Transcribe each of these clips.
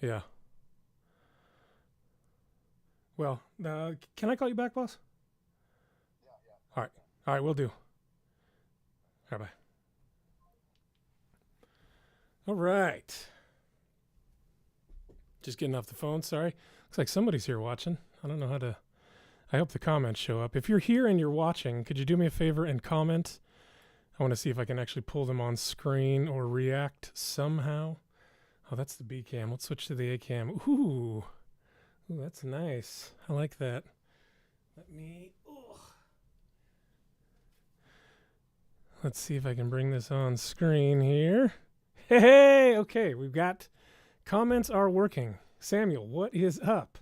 Yeah. Well, can I call you back, boss? All right. All right, we'll do. All right, bye. All right. Just getting off the phone. Sorry. Looks like somebody's here watching. I don't know how to. I hope the comments show up. If you're here and you're watching, could you do me a favor and comment? I want to see if I can actually pull them on screen or react somehow. Oh, that's the B cam. Let's switch to the A cam. Ooh, that's nice. I like that. Let me. Let's see if I can bring this on screen here. Hey, okay, we've got comments are working. Samuel, what is up?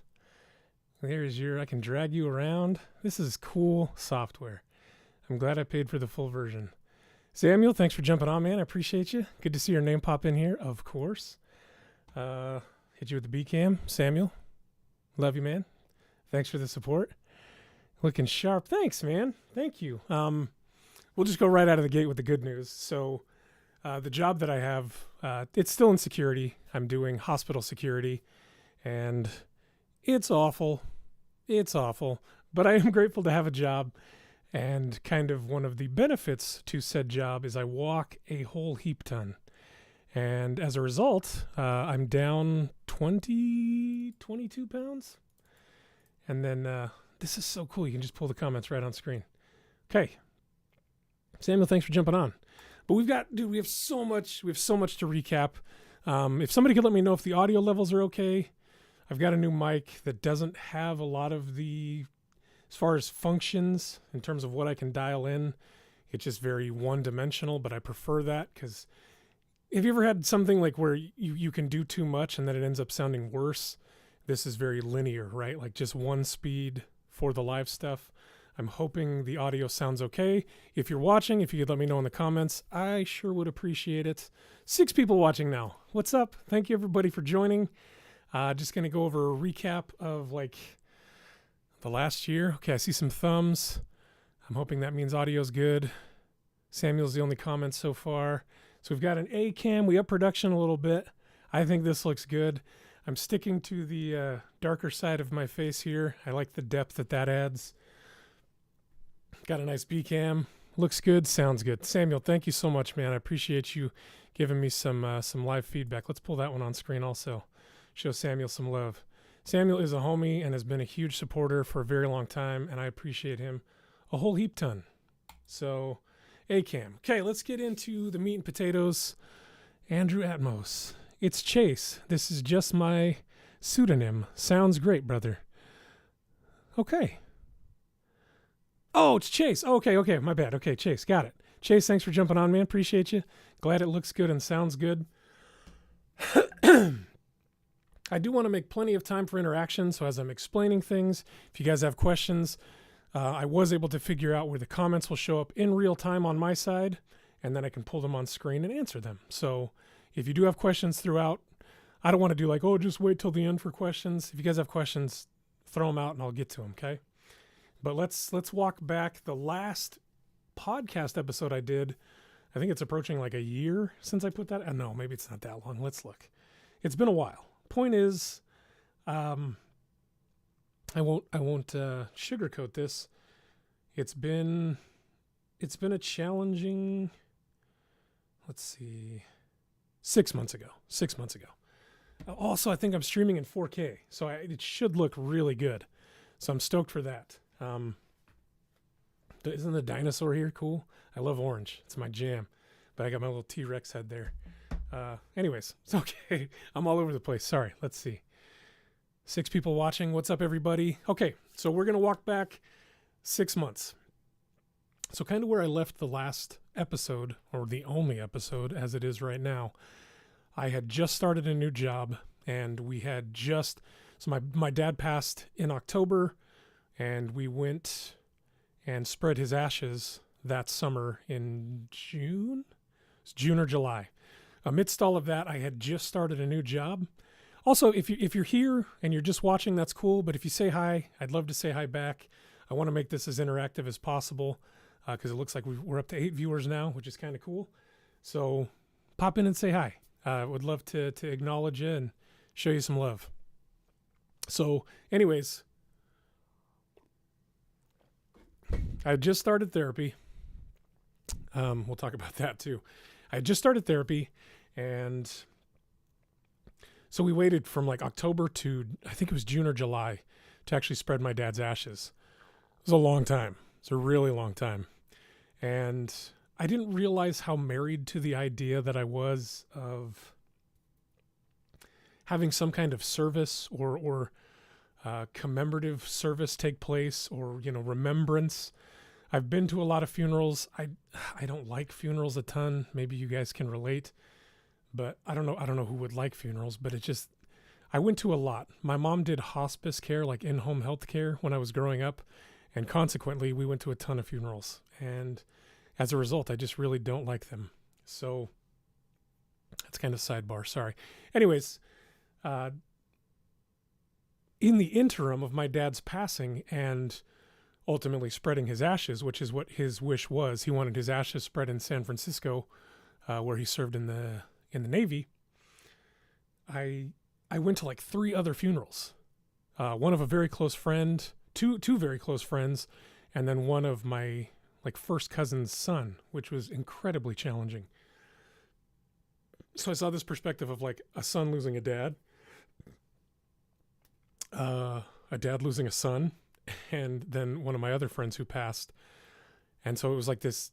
There's your, I can drag you around. This is cool software. I'm glad I paid for the full version. Samuel, thanks for jumping on, man. I appreciate you. Good to see your name pop in here, of course. Hit you with the B cam. Samuel, love you, man. Thanks for the support. Looking sharp. Thanks, man. Thank you. We'll just go right out of the gate with the good news. So the job that I have, it's still in security. I'm doing hospital security, and it's awful. It's awful. But I am grateful to have a job, and kind of one of the benefits to said job is I walk a whole heap ton. And as a result, I'm down 22 pounds. And then this is so cool. You can just pull the comments right on screen. Okay. Samuel, thanks for jumping on. But we have so much to recap. If somebody could let me know if the audio levels are okay. I've got a new mic that doesn't have a lot of the, as far as functions in terms of what I can dial in, it's just very one-dimensional, but I prefer that because have you ever had something like where you can do too much and then it ends up sounding worse? This is very linear, right? Like just one speed for the live stuff. I'm hoping the audio sounds okay. If you're watching, if you could let me know in the comments, I sure would appreciate it. 6 people watching now. What's up? Thank you everybody for joining. Just going to go over a recap of like the last year. Okay, I see some thumbs. I'm hoping that means audio's good. Samuel's the only comment so far. So we've got an A cam. We up production a little bit. I think this looks good. I'm sticking to the darker side of my face here. I like the depth that adds. Got a nice B cam. Looks good. Sounds good. Samuel, thank you so much, man. I appreciate you giving me some live feedback. Let's pull that one on screen also. Show Samuel some love. Samuel is a homie and has been a huge supporter for a very long time, and I appreciate him a whole heap ton. So, A-cam. Okay, let's get into the meat and potatoes. Andrew Atmos. It's Chase. This is just my pseudonym. Sounds great, brother. Okay. Oh, it's Chase. Okay, my bad. Okay, Chase, got it. Chase, thanks for jumping on, man. Appreciate you. Glad it looks good and sounds good. I do want to make plenty of time for interaction, so as I'm explaining things, if you guys have questions, I was able to figure out where the comments will show up in real time on my side, and then I can pull them on screen and answer them. So if you do have questions throughout, I don't want to do like, oh, just wait till the end for questions. If you guys have questions, throw them out and I'll get to them, okay? But let's walk back. The last podcast episode I did, I think it's approaching like a year since I put that. No, maybe it's not that long. Let's look. It's been a while. Point is, I won't sugarcoat this. It's been a challenging. Let's see, 6 months ago. Also, I think I'm streaming in 4K, so it should look really good. So I'm stoked for that. Isn't the dinosaur here cool? I love orange. It's my jam. But I got my little T-Rex head there. Anyways, it's okay. I'm all over the place. Sorry. Let's see. 6 people watching. What's up, everybody? Okay, so we're going to walk back 6 months. So kind of where I left the last episode, or the only episode as it is right now, I had just started a new job, and we had just... So my dad passed in October, and we went and spread his ashes that summer in June? It's June or July. Amidst all of that, I had just started a new job. Also, if you're here and you're just watching, that's cool. But if you say hi, I'd love to say hi back. I want to make this as interactive as possible because it looks like we're up to 8 viewers now, which is kind of cool. So pop in and say hi. I would love to acknowledge you and show you some love. So anyways, I just started therapy. We'll talk about that too. I just started therapy, and so we waited from like October to, I think it was June or July, to actually spread my dad's ashes. It was a long time. It's a really long time. And I didn't realize how married to the idea that I was of having some kind of service or commemorative service take place, or, remembrance. I've been to a lot of funerals. I don't like funerals a ton. Maybe you guys can relate, but I don't know who would like funerals, but I went to a lot. My mom did hospice care, like in-home health care, when I was growing up. And consequently, we went to a ton of funerals. And as a result, I just really don't like them. So that's kind of sidebar. Sorry. Anyways, in the interim of my dad's passing and ultimately spreading his ashes, which is what his wish was, he wanted his ashes spread in San Francisco, where he served in the Navy. I went to like 3 other funerals. One of a very close friend, two very close friends, and then one of my like first cousin's son, which was incredibly challenging. So I saw this perspective of like a son losing a dad losing a son, and then one of my other friends who passed. And so it was like this,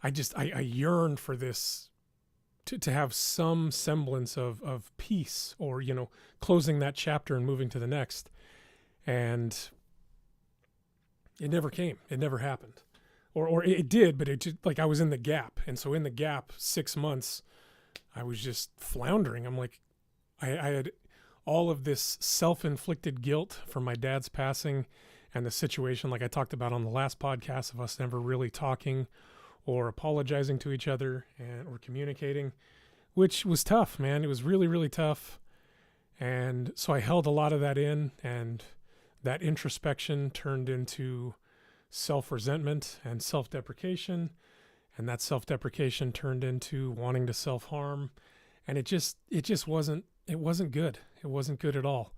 I yearned for this, to have some semblance of peace, or, closing that chapter and moving to the next. And it never came. It never happened. Or it did, but it just, like, I was in the gap. And so in the gap, 6 months, I was just floundering. I'm like, I had all of this self-inflicted guilt from my dad's passing and the situation, like I talked about on the last podcast, of us never really talking or apologizing to each other or communicating, which was tough, man. It was really, really tough. And so I held a lot of that in, and that introspection turned into self-resentment and self-deprecation. And that self-deprecation turned into wanting to self-harm. And it just wasn't good. It wasn't good at all.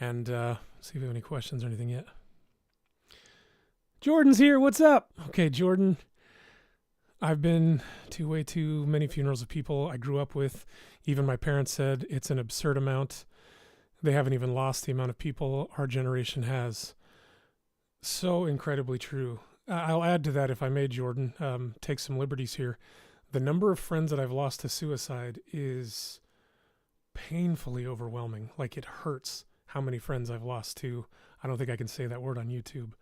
And see if we have any questions or anything yet. Jordan's here. What's up? Okay, Jordan. I've been to way too many funerals of people I grew up with. Even my parents said it's an absurd amount. They haven't even lost the amount of people our generation has. So incredibly true. I'll add to that, if I may, Jordan, take some liberties here. The number of friends that I've lost to suicide is painfully overwhelming. Like, it hurts how many friends I've lost to, I don't think I can say that word on YouTube,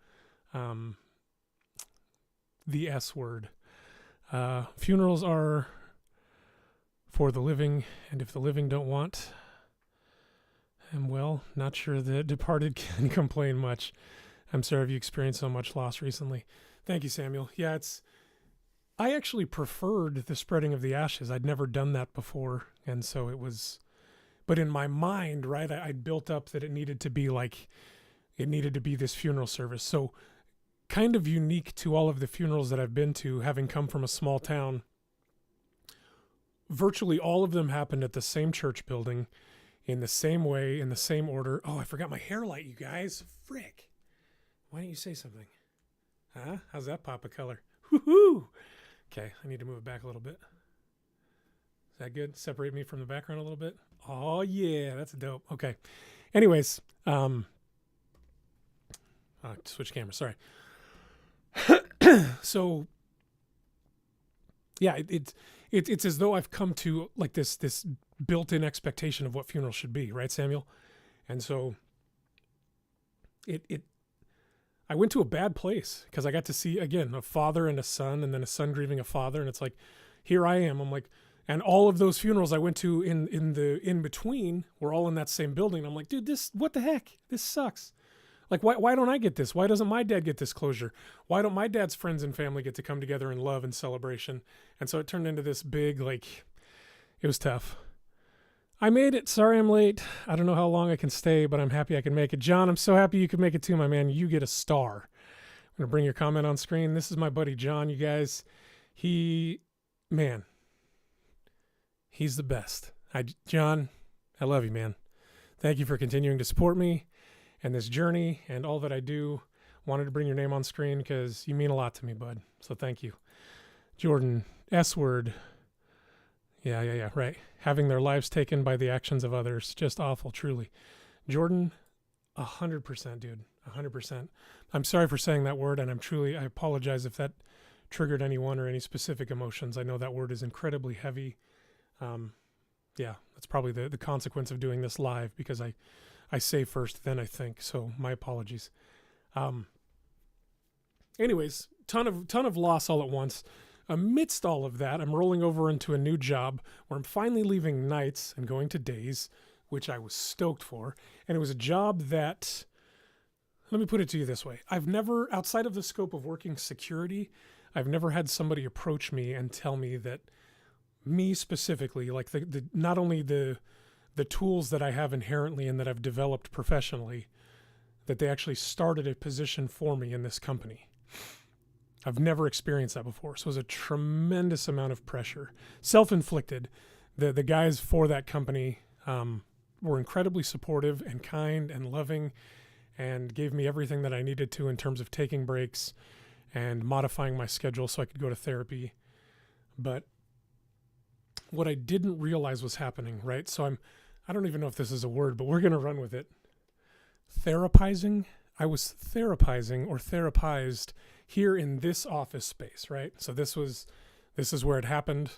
the S word. Funerals are for the living, and if the living don't want, I'm not sure the departed can complain much. I'm sorry if you experienced so much loss recently. Thank you, Samuel. Yeah, I actually preferred the spreading of the ashes. I'd never done that before, and so it was, but in my mind, right, I'd built up that it needed to be this funeral service. So kind of unique to all of the funerals that I've been to, having come from a small town, virtually all of them happened at the same church building, in the same way, in the same order. Oh, I forgot my hair light, you guys. Frick. Why don't you say something? Huh? How's that pop of color? Woohoo! Okay, I need to move it back a little bit. Is that good? Separate me from the background a little bit? Oh, yeah, that's dope. Okay. Anyways, switch camera, sorry. So, yeah, it's as though I've come to like this built-in expectation of what funerals should be, right, Samuel? And so I went to a bad place because I got to see, again, a father and a son, and then a son grieving a father, and it's like, here I am. I'm like, and all of those funerals I went to in between were all in that same building. I'm like, dude, what the heck? This sucks. Like, why don't I get this? Why doesn't my dad get this closure? Why don't my dad's friends and family get to come together in love and celebration? And so it turned into this big, like, it was tough. I made it. Sorry I'm late. I don't know how long I can stay, but I'm happy I can make it. John, I'm so happy you could make it too, my man. You get a star. I'm going to bring your comment on screen. This is my buddy John, you guys. He's the best. John, I love you, man. Thank you for continuing to support me and this journey and all that I do. Wanted to bring your name on screen because you mean a lot to me, bud. So thank you. Jordan, S-word. Yeah, right. Having their lives taken by the actions of others. Just awful, truly. Jordan, 100%, dude. 100%. I'm sorry for saying that word, and I apologize if that triggered anyone or any specific emotions. I know that word is incredibly heavy. Yeah, that's probably the consequence of doing this live, because I say first, then I think. So my apologies. Anyways, ton of loss all at once. Amidst all of that, I'm rolling over into a new job where I'm finally leaving nights and going to days, which I was stoked for. And it was a job that, let me put it to you this way. I've never, outside of the scope of working security, I've never had somebody approach me and tell me that me specifically, like the not only the tools that I have inherently and that I've developed professionally, that they actually started a position for me in this company. I've never experienced that before. So it was a tremendous amount of pressure, self-inflicted. The guys for that company were incredibly supportive and kind and loving, and gave me everything that I needed to in terms of taking breaks and modifying my schedule so I could go to therapy. But what I didn't realize was happening, right? So I don't even know if this is a word, but we're going to run with it. Therapizing. I was therapizing or therapized here in this office space, right? So this is where it happened.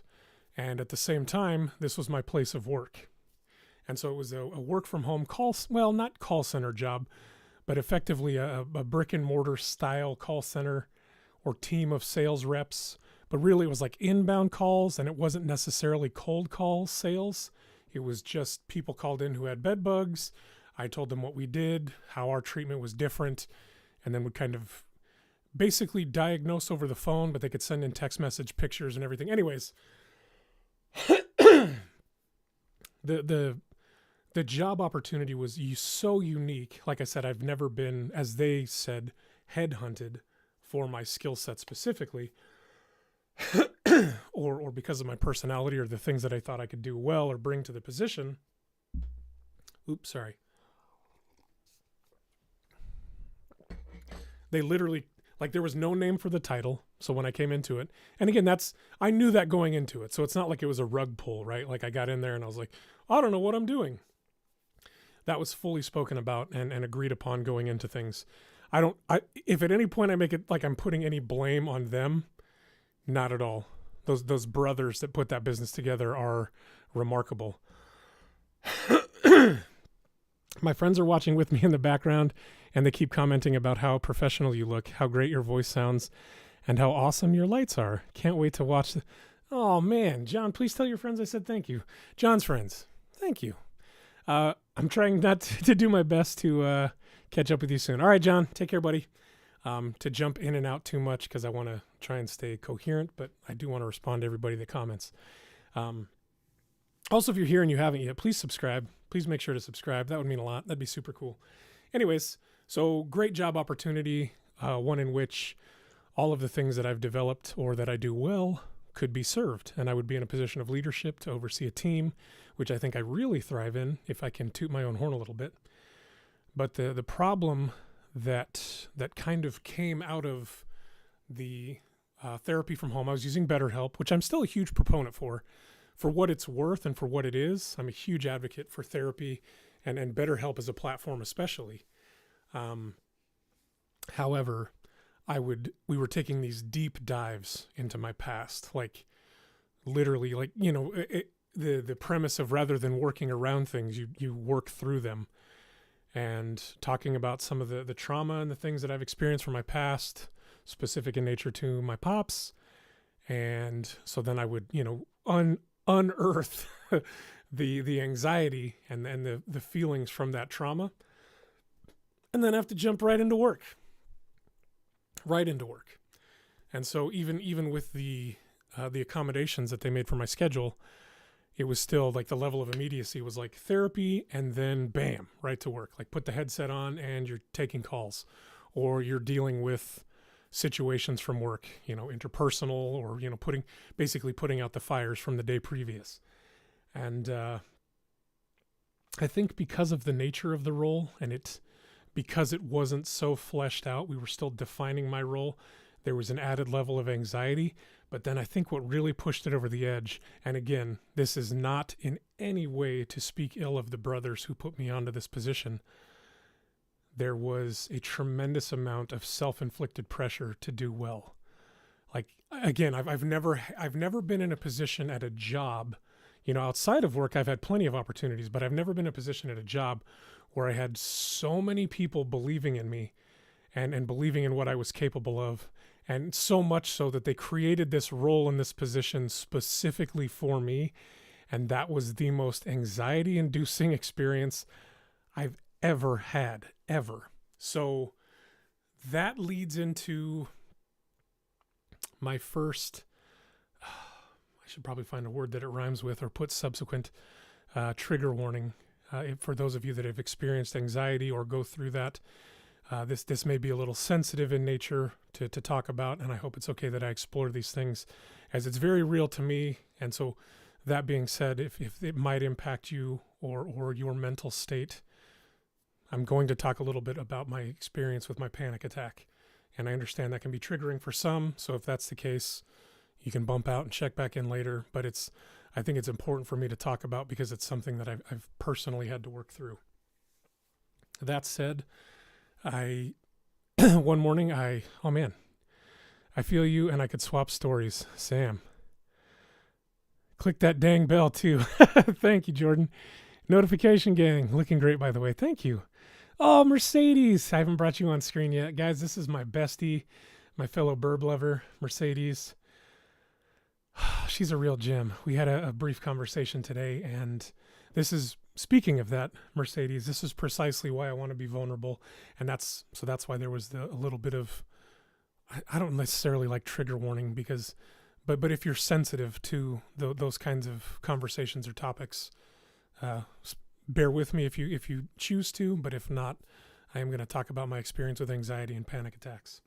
And at the same time, this was my place of work. And so it was a work from home not call center job, but effectively a brick and mortar style call center or team of sales reps. But really it was like inbound calls, and it wasn't necessarily cold call sales. It was just people called in who had bed bugs. I told them what we did, how our treatment was different, and then would kind of basically diagnose over the phone, but they could send in text message pictures and everything. Anyways, the job opportunity was so unique. Like I said, I've never been, as they said, headhunted for my skill set specifically, or because of my personality or the things that I thought I could do well or bring to the position. Oops, sorry. They literally, like, there was no name for the title. So when I came into it, and again, I knew that going into it. So it's not like it was a rug pull, right? Like I got in there and I was like, I don't know what I'm doing. That was fully spoken about and agreed upon going into things. If at any point I make it like I'm putting any blame on them, not at all. Those brothers that put that business together are remarkable. My friends are watching with me in the background, and they keep commenting about how professional you look, how great your voice sounds, and how awesome your lights are. Can't wait to watch. Oh man, John, please tell your friends I said thank you. John's friends, thank you. I'm trying not to do my best to catch up with you soon. All right, John, take care, buddy. To jump in and out too much because I want to try and stay coherent, but I do want to respond to everybody that comments. Also, if you're here and you haven't yet, please subscribe. Please make sure to subscribe. That would mean a lot. That'd be super cool. Anyways, so great job opportunity, one in which all of the things that I've developed or that I do well could be served, and I would be in a position of leadership to oversee a team, which I think I really thrive in if I can toot my own horn a little bit. But the problem that kind of came out of the therapy from home, I was using BetterHelp, which I'm still a huge proponent for what it's worth and for what it is. I'm a huge advocate for therapy and BetterHelp as a platform especially. However, we were taking these deep dives into my past, like literally, like, you know, the premise of rather than working around things, you work through them, and talking about some of the trauma and the things that I've experienced from my past, specific in nature to my pops. And so then I would, you know, unearth the anxiety and the feelings from that trauma, and then have to jump right into work. And so even with the accommodations that they made for my schedule, it was still like the level of immediacy was like therapy and then bam, right to work. Like put the headset on and you're taking calls, or you're dealing with situations from work, you know, interpersonal, or, you know, basically putting out the fires from the day previous. And I think because of the nature of the role and because it wasn't so fleshed out, we were still defining my role. There was an added level of anxiety. But then I think what really pushed it over the edge, and again, this is not in any way to speak ill of the brothers who put me onto this position, there was a tremendous amount of self-inflicted pressure to do well. Like, again, I've never been in a position at a job, outside of work. I've had plenty of opportunities, but I've never been in a position at a job where I had so many people believing in me and believing in what I was capable of. And so much so that they created this role in this position specifically for me. And that was the most anxiety-inducing experience I've ever had, ever. So that leads into my first, I should probably find a word that it rhymes with or put subsequent trigger warning. For those of you that have experienced anxiety or go through that, this may be a little sensitive in nature to talk about, and I hope it's okay that I explore these things as it's very real to me. And so that being said, if it might impact you or your mental state, I'm going to talk a little bit about my experience with my panic attack. And I understand that can be triggering for some, so if that's the case, you can bump out and check back in later. But I think it's important for me to talk about because it's something that I've personally had to work through. That said, one morning, oh man, I feel you and I could swap stories. Sam, click that dang bell too. Thank you, Jordan. Notification gang, looking great, by the way. Thank you. Oh, Mercedes. I haven't brought you on screen yet. Guys, this is my bestie, my fellow burb lover, Mercedes. She's a real gem. We had a brief conversation today, and this is, speaking of that, Mercedes, this is precisely why I want to be vulnerable. And that's why there was a little bit of, I don't necessarily like trigger warning but if you're sensitive to those kinds of conversations or topics, bear with me if you choose to, but if not, I am going to talk about my experience with anxiety and panic attacks.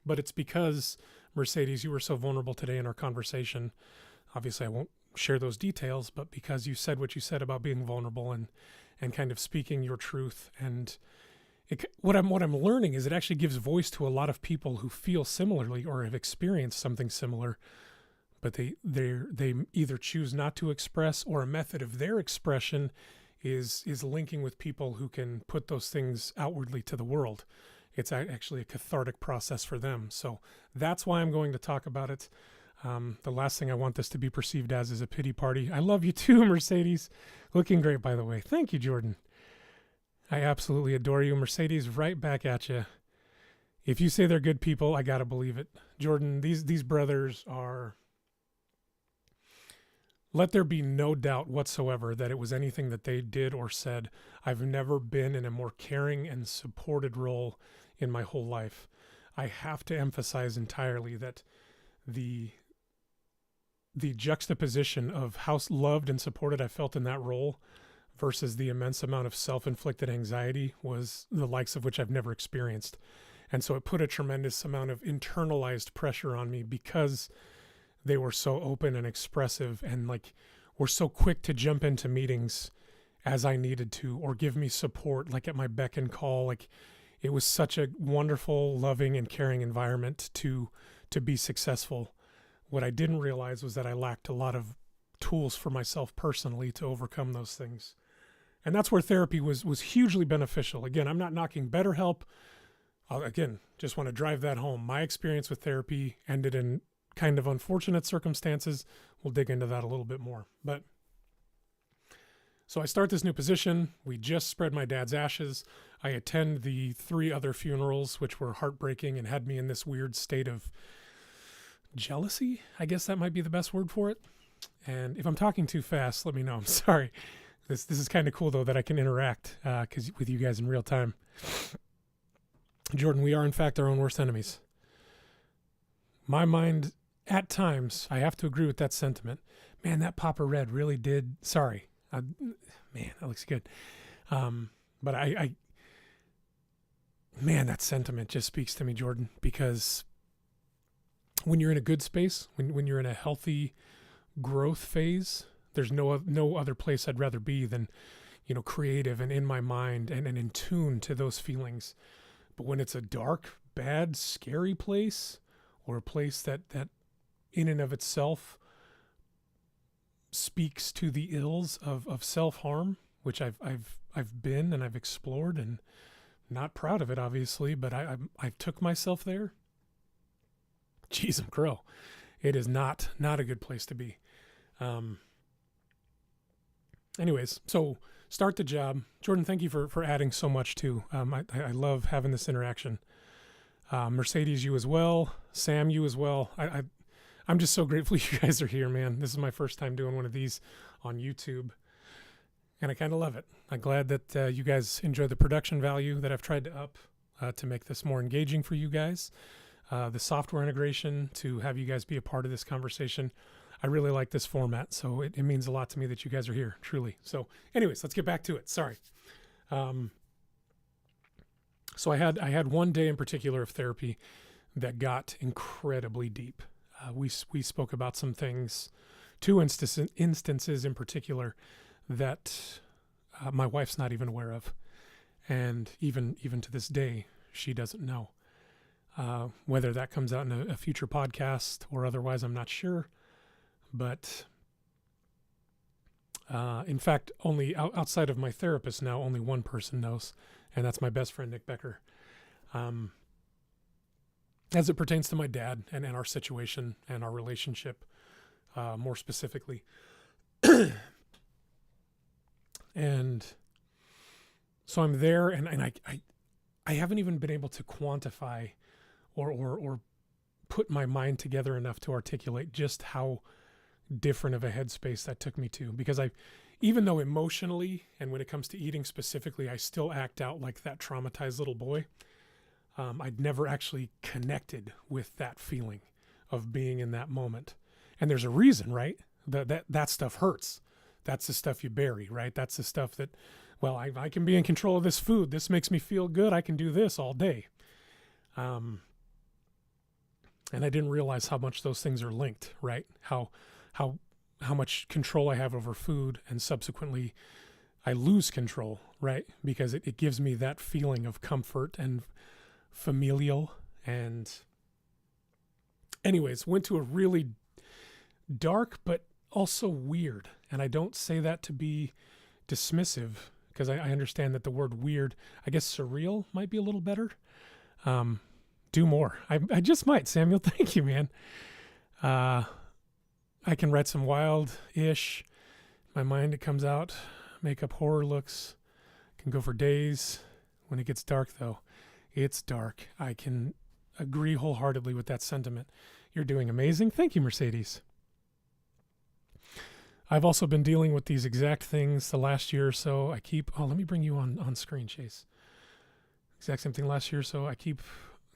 But it's because, Mercedes, you were so vulnerable today in our conversation. Obviously, I won't share those details, but because you said what you said about being vulnerable and kind of speaking your truth. And what I'm learning is it actually gives voice to a lot of people who feel similarly or have experienced something similar, but they either choose not to express, or a method of their expression is linking with people who can put those things outwardly to the world. It's actually a cathartic process for them. So that's why I'm going to talk about it. The last thing I want this to be perceived as is a pity party. I love you too, Mercedes. Looking great, by the way. Thank you, Jordan. I absolutely adore you. Mercedes, right back at you. If you say they're good people, I got to believe it. Jordan, these brothers are... Let there be no doubt whatsoever that it was anything that they did or said. I've never been in a more caring and supported role in my whole life. I have to emphasize entirely that the juxtaposition of how loved and supported I felt in that role versus the immense amount of self-inflicted anxiety was the likes of which I've never experienced. And so it put a tremendous amount of internalized pressure on me because they were so open and expressive and were so quick to jump into meetings as I needed to, or give me support at my beck and call. It was such a wonderful, loving, and caring environment to be successful. What I didn't realize was that I lacked a lot of tools for myself personally to overcome those things. And that's where therapy was hugely beneficial. Again, I'm not knocking BetterHelp. Again, just want to drive that home. My experience with therapy ended in kind of unfortunate circumstances. We'll dig into that a little bit more. But so I start this new position. We just spread my dad's ashes. I attend the 3 other funerals, which were heartbreaking and had me in this weird state of jealousy. I guess that might be the best word for it. And if I'm talking too fast, let me know. I'm sorry. This is kind of cool, though, that I can interact with you guys in real time. Jordan, we are, in fact, our own worst enemies. My mind, at times, I have to agree with that sentiment. Man, that Papa Red really did. Sorry. Man, that looks good. But man, that sentiment just speaks to me, Jordan, because when you're in a good space, when you're in a healthy growth phase, There's no other place I'd rather be than, creative and in my mind and in tune to those feelings. But when it's a dark, bad, scary place, or a place that in and of itself speaks to the ills of self-harm, which I've been and I've explored, and not proud of it, obviously, but I took myself there. Jeez, I'm crow. It is not a good place to be. Anyways, so start the job. Jordan, thank you for adding so much too. I love having this interaction. Mercedes, you as well. Sam, you as well. I'm just so grateful you guys are here, man. This is my first time doing one of these on YouTube, and I kind of love it. I'm glad that you guys enjoy the production value that I've tried to up to make this more engaging for you guys. The software integration to have you guys be a part of this conversation. I really like this format, so it means a lot to me that you guys are here, truly. So anyways, let's get back to it. Sorry. So I had one day in particular of therapy that got incredibly deep. We spoke about some things, two instances in particular that my wife's not even aware of, and even to this day she doesn't know. Whether that comes out in a future podcast or otherwise, I'm not sure. But in fact, only outside of my therapist now, only one person knows, and that's my best friend, Nick Becker. As it pertains to my dad and our situation and our relationship, more specifically. And so I'm there, and I haven't even been able to quantify or put my mind together enough to articulate just how different of a headspace that took me to, because even though emotionally and when it comes to eating specifically, I still act out like that traumatized little boy. I'd never actually connected with that feeling of being in that moment. And there's a reason, right? That stuff hurts. That's the stuff you bury, right? That's the stuff that, well, I can be in control of this food. This makes me feel good. I can do this all day. And I didn't realize how much those things are linked, right? How much control I have over food, and subsequently I lose control, right? Because it gives me that feeling of comfort and familial. And anyways, went to a really dark but also weird, and I don't say that to be dismissive, because I understand that the word weird, I guess surreal might be a little better. Do more. I just might, Samuel. Thank you, man. I can write some wild-ish. My mind, it comes out, make up horror looks. Can go for days. When it gets dark, though, it's dark. I can agree wholeheartedly with that sentiment. You're doing amazing. Thank you, Mercedes. I've also been dealing with these exact things the last year or so. Let me bring you on screen, Chase. Exact same thing last year or so. I keep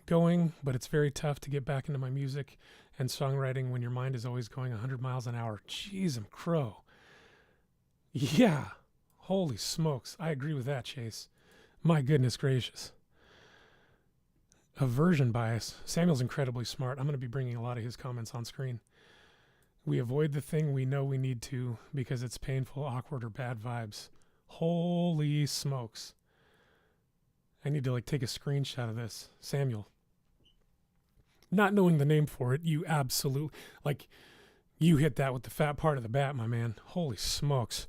going, but it's very tough to get back into my music and songwriting when your mind is always going 100 miles an hour. Jeez, I'm crow. Yeah. Holy smokes. I agree with that, Chase. My goodness gracious. Aversion bias. Samuel's incredibly smart. I'm going to be bringing a lot of his comments on screen. We avoid the thing we know we need to because it's painful, awkward, or bad vibes. Holy smokes. I need to take a screenshot of this. Samuel. Not knowing the name for it, you absolutely, you hit that with the fat part of the bat, my man. Holy smokes.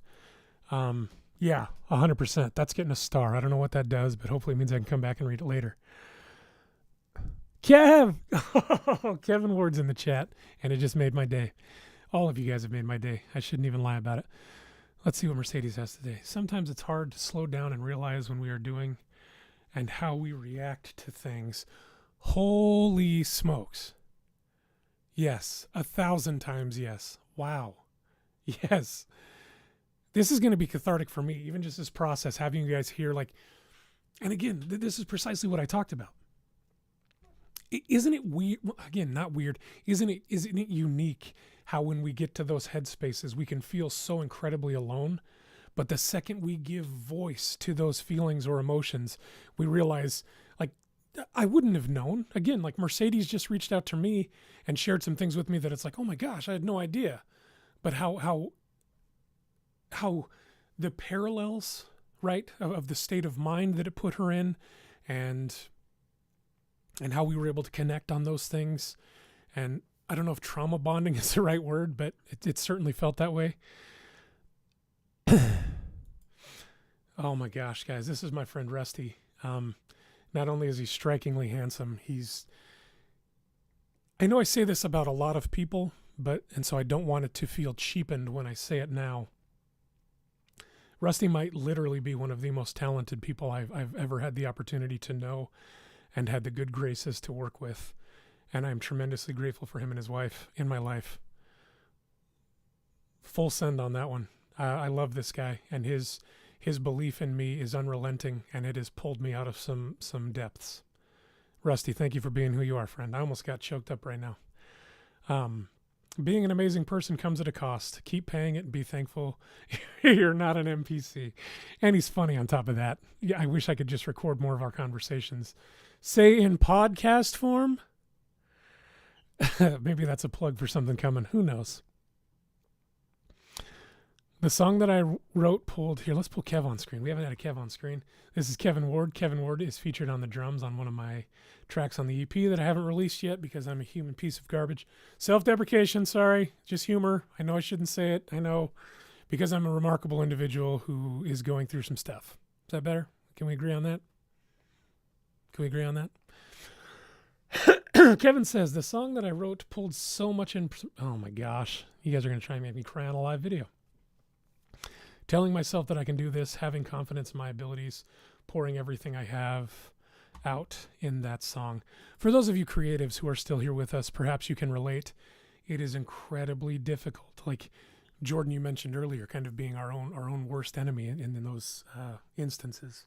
Yeah, 100%. That's getting a star. I don't know what that does, but hopefully it means I can come back and read it later. Kevin Ward's in the chat, and it just made my day. All of you guys have made my day. I shouldn't even lie about it. Let's see what Mercedes has today. Sometimes it's hard to slow down and realize when we are doing and how we react to things. Holy smokes. Yes, 1,000 times yes. Wow. Yes. This is going to be cathartic for me, even just this process, having you guys here. And again, this is precisely what I talked about. Isn't it weird? Again, not weird. Isn't it unique how when we get to those headspaces, we can feel so incredibly alone, but the second we give voice to those feelings or emotions, we realize, I wouldn't have known. Again, Mercedes just reached out to me and shared some things with me that it's oh my gosh, I had no idea. But how the parallels, right, of the state of mind that it put her in, and how we were able to connect on those things. And I don't know if trauma bonding is the right word, but it certainly felt that way. Oh my gosh, guys, this is my friend Rusty. Not only is he strikingly handsome, I know I say this about a lot of people, and so I don't want it to feel cheapened when I say it now. Rusty might literally be one of the most talented people I've ever had the opportunity to know and had the good graces to work with. And I'm tremendously grateful for him and his wife in my life. Full send on that one. I love this guy, and his belief in me is unrelenting, and it has pulled me out of some depths. Rusty, thank you for being who you are, friend. I almost got choked up right now. Being an amazing person comes at a cost. Keep paying it and be thankful you're not an NPC. And he's funny on top of that. Yeah, I wish I could just record more of our conversations. Say in podcast form. Maybe that's a plug for something coming. Who knows? The song that I wrote pulled here. Let's pull Kev on screen. We haven't had a Kev on screen. This is Kevin Ward. Kevin Ward is featured on the drums on one of my tracks on the EP that I haven't released yet because I'm a human piece of garbage. Self-deprecation, sorry. Just humor. I know I shouldn't say it. I know, because I'm a remarkable individual who is going through some stuff. Is that better? Can we agree on that? Can we agree on that? Kevin says, the song that I wrote pulled so much in... Oh my gosh. You guys are going to try and make me cry on a live video. Telling myself that I can do this, having confidence in my abilities, pouring everything I have out in that song. For those of you creatives who are still here with us, perhaps you can relate. It is incredibly difficult. Like Jordan, you mentioned earlier, kind of being our own worst enemy in those instances.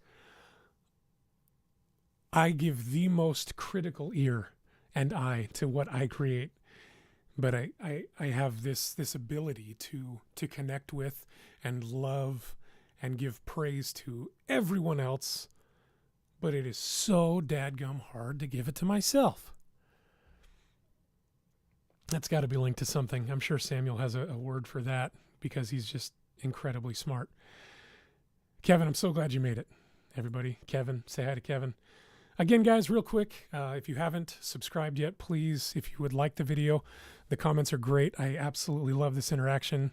I give the most critical ear and eye to what I create, but I have this ability to connect with and love and give praise to everyone else, but it is so dadgum hard to give it to myself. That's got to be linked to something. I'm sure Samuel has a word for that because he's just incredibly smart. Kevin, I'm so glad you made it. Everybody, Kevin, say hi to Kevin. Again, guys, real quick, if you haven't subscribed yet, please, if you would like the video, the comments are great. I absolutely love this interaction.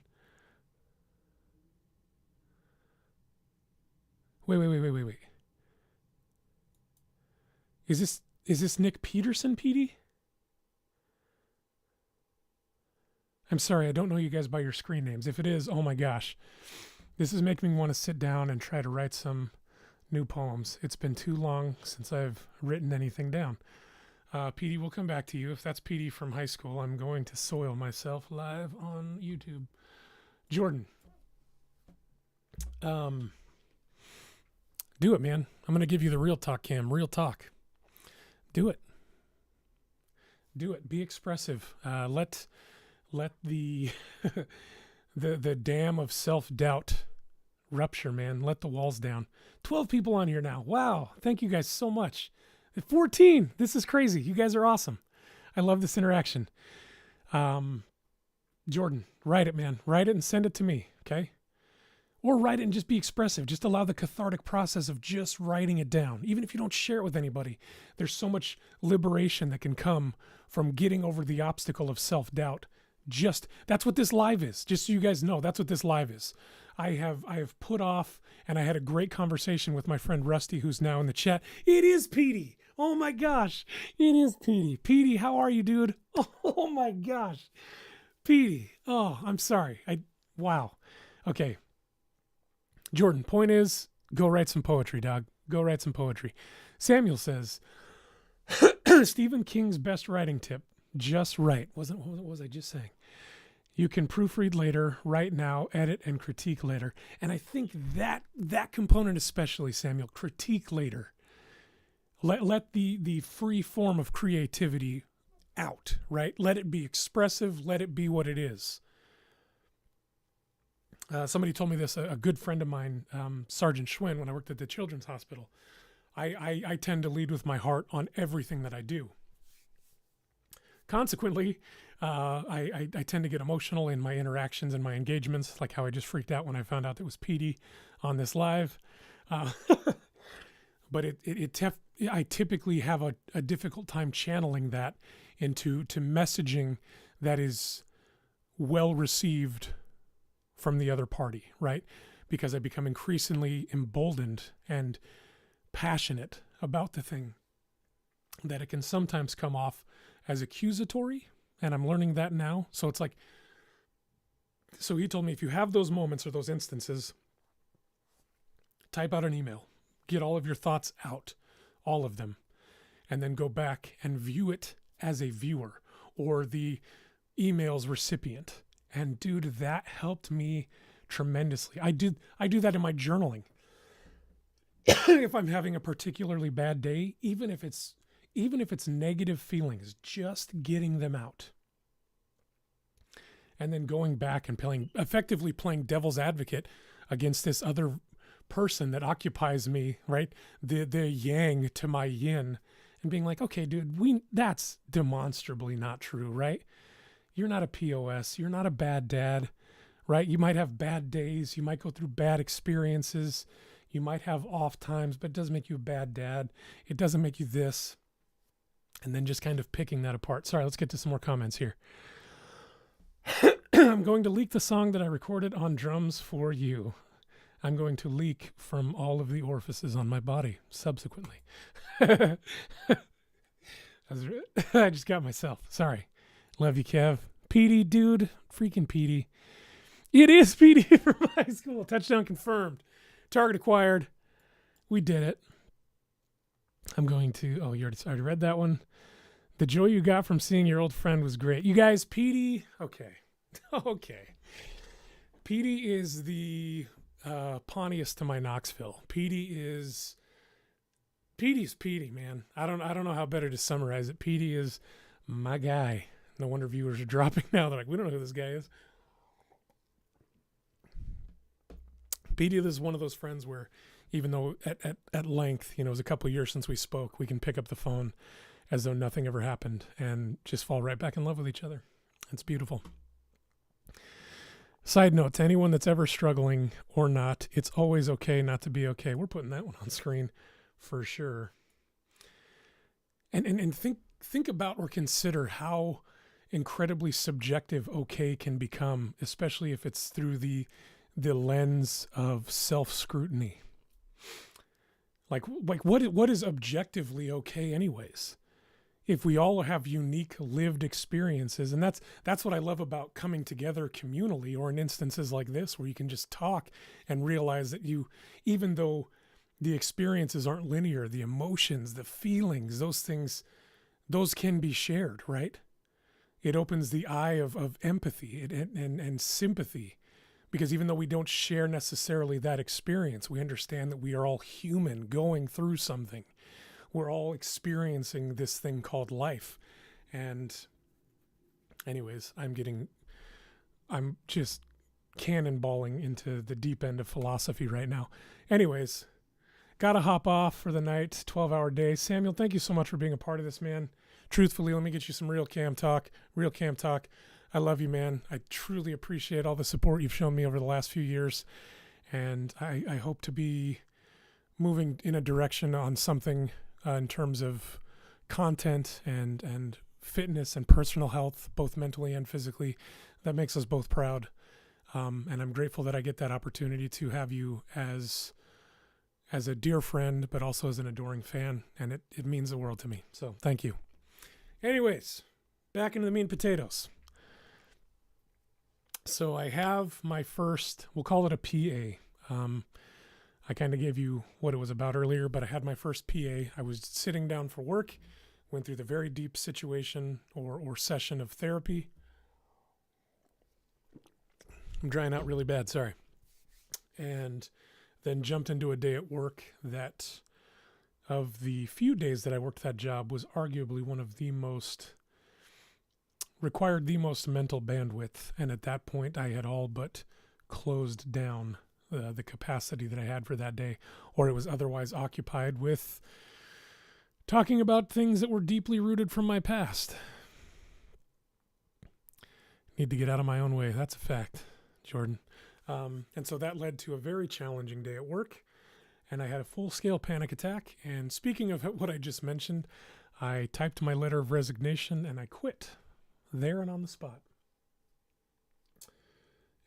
Wait. Is this Nick Peterson, PD? I'm sorry, I don't know you guys by your screen names. If it is, oh my gosh. This is making me want to sit down and try to write some new poems. It's been too long since I've written anything down. PD, we'll come back to you. If that's PD from high school, I'm going to soil myself live on YouTube. Jordan. Do it, man. I'm going to give you the real talk, Cam. Real talk. Do it. Do it. Be expressive. Let the the dam of self-doubt rupture, man. Let the walls down. 12 people on here now. Wow. Thank you guys so much. 14. This is crazy. You guys are awesome. I love this interaction. Jordan, write it, man. Write it and send it to me. Okay. Or write it and just be expressive. Just allow the cathartic process of just writing it down. Even if you don't share it with anybody, there's so much liberation that can come from getting over the obstacle of self-doubt. That's what this live is. Just so you guys know, that's what this live is. I have put off, and I had a great conversation with my friend Rusty, who's now in the chat. It is Petey. Oh my gosh. It is Petey. Petey, how are you, dude? Oh my gosh. Petey. Oh, I'm sorry. Wow. Okay. Jordan, point is, go write some poetry, dog. Go write some poetry. Samuel says, Stephen King's best writing tip, just write. What was I just saying? You can proofread later, write now, edit, and critique later. And I think that component especially, Samuel, critique later. Let the free form of creativity out, right? Let it be expressive. Let it be what it is. Somebody told me this, a good friend of mine, Sergeant Schwinn, when I worked at the Children's Hospital. I tend to lead with my heart on everything that I do. Consequently, I tend to get emotional in my interactions and my engagements, like how I just freaked out when I found out that it was Petey on this live. Uh, but I typically have a difficult time channeling that into messaging that is well received from the other party, right? Because I become increasingly emboldened and passionate about the thing, that it can sometimes come off as accusatory, and I'm learning that now. So it's like, so he told me, if you have those moments or those instances, type out an email, get all of your thoughts out, all of them, and then go back and view it as a viewer or the email's recipient. And dude, that helped me tremendously. I do that in my journaling. If I'm having a particularly bad day, even if it's negative feelings, just getting them out. And then going back and effectively playing devil's advocate against this other person that occupies me, right? The yang to my yin, and being like, okay, dude, that's demonstrably not true, right? You're not a POS. You're not a bad dad, right? You might have bad days. You might go through bad experiences. You might have off times, but it doesn't make you a bad dad. It doesn't make you this. And then just kind of picking that apart. Sorry, let's get to some more comments here. I'm going to leak the song that I recorded on drums for you. I'm going to leak from all of the orifices on my body subsequently. I just got myself. Sorry. Love you, Kev. Petey, dude. Freaking Petey. It is Petey from high school. Touchdown confirmed. Target acquired. We did it. I'm going to... Oh, you already read that one. The joy you got from seeing your old friend was great. You guys, Petey... Okay. Okay. Petey is the Pontius to my Knoxville. Petey's Petey, man. I don't know how better to summarize it. Petey is my guy. No wonder viewers are dropping now. They're like, we don't know who this guy is. Petey is one of those friends where, even though at length, it was a couple of years since we spoke, we can pick up the phone as though nothing ever happened and just fall right back in love with each other. It's beautiful. Side note, to anyone that's ever struggling or not, it's always okay not to be okay. We're putting that one on screen for sure. And think about or consider how incredibly subjective okay can become, especially if it's through the lens of self-scrutiny. Like what is objectively okay anyways? If we all have unique lived experiences, and that's what I love about coming together communally, or in instances like this where you can just talk and realize that even though the experiences aren't linear, the emotions, the feelings, those things, those can be shared, right? It opens the eye of empathy and sympathy, because even though we don't share necessarily that experience, we understand that we are all human going through something. We're all experiencing this thing called life. And anyways, I'm just cannonballing into the deep end of philosophy right now. Anyways, gotta hop off for the night, 12-hour day. Samuel, thank you so much for being a part of this, man. Truthfully, let me get you some real cam talk. I love you, man. I truly appreciate all the support you've shown me over the last few years. And I hope to be moving in a direction on something in terms of content and fitness and personal health, both mentally and physically, that makes us both proud. And I'm grateful that I get that opportunity to have you as a dear friend, but also as an adoring fan. And it means the world to me. So thank you. Anyways, back into the meat and potatoes. So I have my first, we'll call it a PA. I kind of gave you what it was about earlier, but I had my first PA. I was sitting down for work, went through the very deep situation or session of therapy. I'm drying out really bad, sorry. And then jumped into a day at work that, of the few days that I worked that job, was arguably one of the most, required the most mental bandwidth. And at that point, I had all but closed down the capacity that I had for that day, or it was otherwise occupied with talking about things that were deeply rooted from my past. Need to get out of my own way. That's a fact, Jordan. And so that led to a very challenging day at work, and I had a full-scale panic attack. And speaking of what I just mentioned, I typed my letter of resignation and I quit there and on the spot.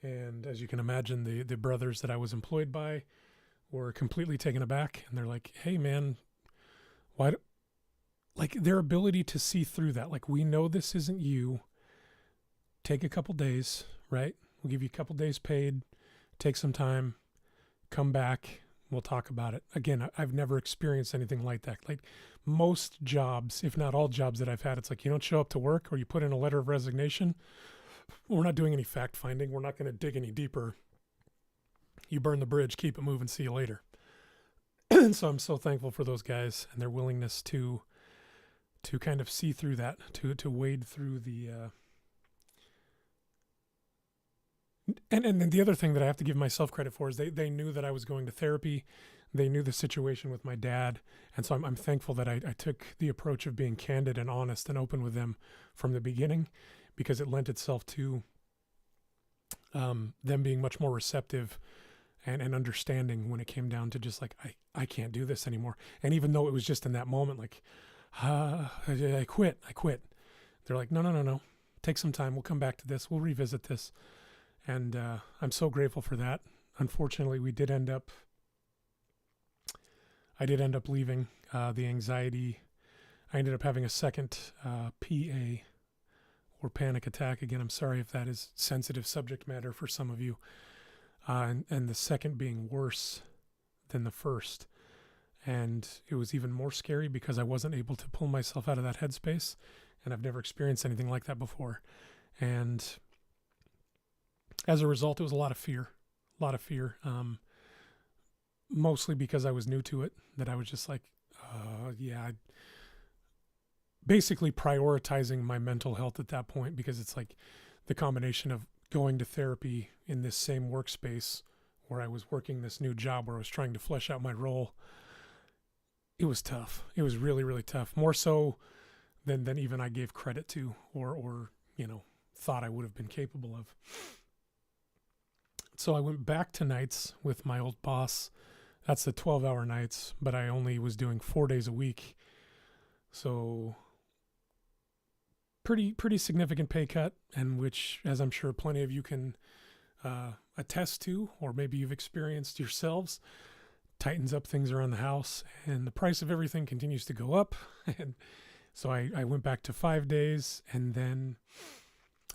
And as you can imagine, the brothers that I was employed by were completely taken aback, and they're like, "Hey, man, why?" Like, their ability to see through that. Like, we know this isn't you. Take a couple days, right? We'll give you a couple days paid. Take some time. Come back. We'll talk about it. Again, I've never experienced anything like that. Like, most jobs, if not all jobs that I've had, it's like you don't show up to work or you put in a letter of resignation. We're not doing any fact finding. We're not going to dig any deeper. You burn the bridge, keep it moving, see you later. And so I'm so thankful for those guys and their willingness to kind of see through that, to wade through the and then the other thing that I have to give myself credit for is they knew that I was going to therapy. They knew the situation with my dad. And so I'm thankful that I took the approach of being candid and honest and open with them from the beginning, because it lent itself to them being much more receptive and understanding when it came down to just like, I can't do this anymore. And even though it was just in that moment, like, I quit. They're like, no. Take some time. We'll come back to this. We'll revisit this. And I'm so grateful for that. Unfortunately, I did end up leaving. The anxiety, I ended up having a second PA or panic attack. Again, I'm sorry if that is sensitive subject matter for some of you. And the second being worse than the first. And it was even more scary because I wasn't able to pull myself out of that headspace. And I've never experienced anything like that before. And as a result, it was a lot of fear. Mostly because I was new to it, that I was just like, basically prioritizing my mental health at that point, because it's like the combination of going to therapy in this same workspace where I was working this new job where I was trying to flesh out my role. It was tough. It was really, really tough. More so than even I gave credit to or thought I would have been capable of. So I went back to nights with my old boss. That's the 12-hour nights, but I only was doing 4 days a week. So pretty significant pay cut, and which, as I'm sure plenty of you can attest to, or maybe you've experienced yourselves, tightens up things around the house, and the price of everything continues to go up. And so I went back to 5 days, and then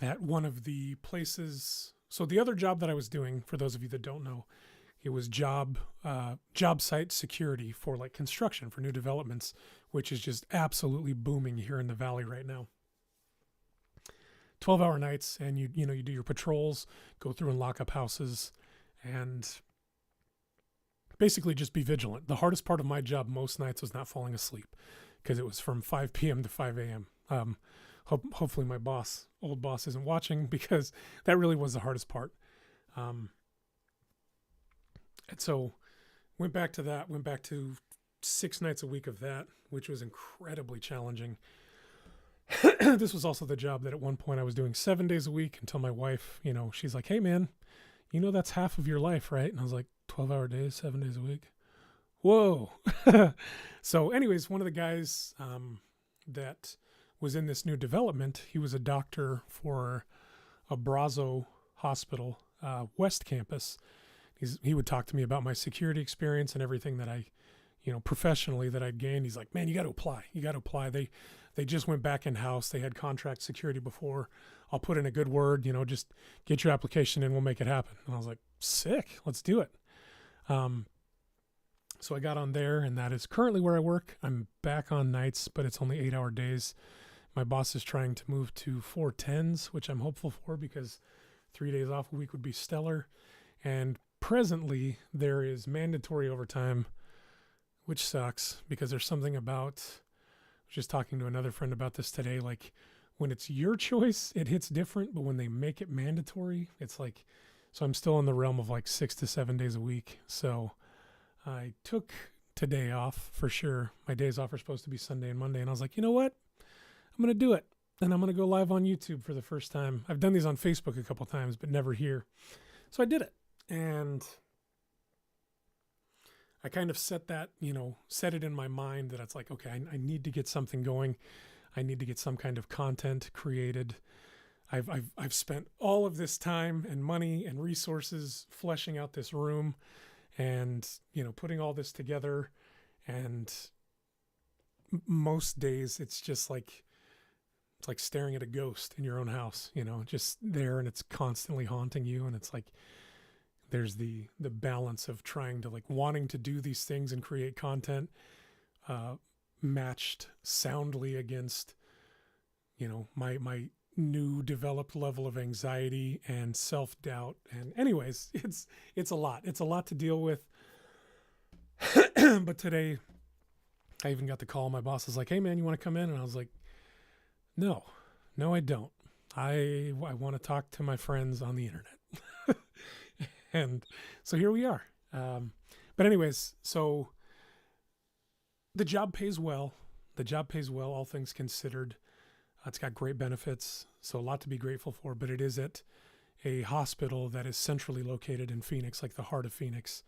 at one of the places. So the other job that I was doing, for those of you that don't know, it was job site security for like construction, for new developments, which is just absolutely booming here in the Valley right now. 12-hour nights, and you do your patrols, go through and lock up houses, and basically just be vigilant. The hardest part of my job most nights was not falling asleep, because it was from 5 p.m. to 5 a.m. Hopefully my old boss isn't watching, because that really was the hardest part. And so went back to 6 nights a week of that, which was incredibly challenging. This was also the job that at one point I was doing 7 days a week, until my wife, she's like, "Hey man, that's half of your life, right?" And I was like, 12-hour days, 7 days a week. Whoa. So anyways, one of the guys that was in this new development, he was a doctor for a Brazo hospital, West Campus. He would talk to me about my security experience and everything that I, professionally that I'd gained. He's like, "Man, you got to apply. They just went back in-house. They had contract security before. I'll put in a good word, just get your application in, we'll make it happen." And I was like, "Sick, let's do it." So I got on there, and that is currently where I work. I'm back on nights, but it's only 8-hour days. My boss is trying to move to 410s, which I'm hopeful for, because 3 days off a week would be stellar. And presently there is mandatory overtime, which sucks, because there's something about, I was just talking to another friend about this today, like when it's your choice, it hits different, but when they make it mandatory, it's like, so I'm still in the realm of like 6 to 7 days a week. So I took today off for sure. My days off are supposed to be Sunday and Monday. And I was like, you know what? I'm going to do it. And I'm going to go live on YouTube for the first time. I've done these on Facebook a couple times, but never here. So I did it. And I kind of set it in my mind that it's like, okay, I need to get something going. I need to get some kind of content created. I've spent all of this time and money and resources fleshing out this room and, putting all this together. And most days it's just like, it's like staring at a ghost in your own house, just there, and it's constantly haunting you. And it's like, there's the balance of trying to wanting to do these things and create content, matched soundly against, my new developed level of anxiety and self-doubt. And anyways, it's a lot. It's a lot to deal with. But today I even got the call. My boss was like, "Hey man, you want to come in?" And I was like, No, I don't. I want to talk to my friends on the internet. And so here we are. But anyways, so the job pays well. All things considered. It's got great benefits, so a lot to be grateful for, but it is at a hospital that is centrally located in Phoenix, like the heart of Phoenix.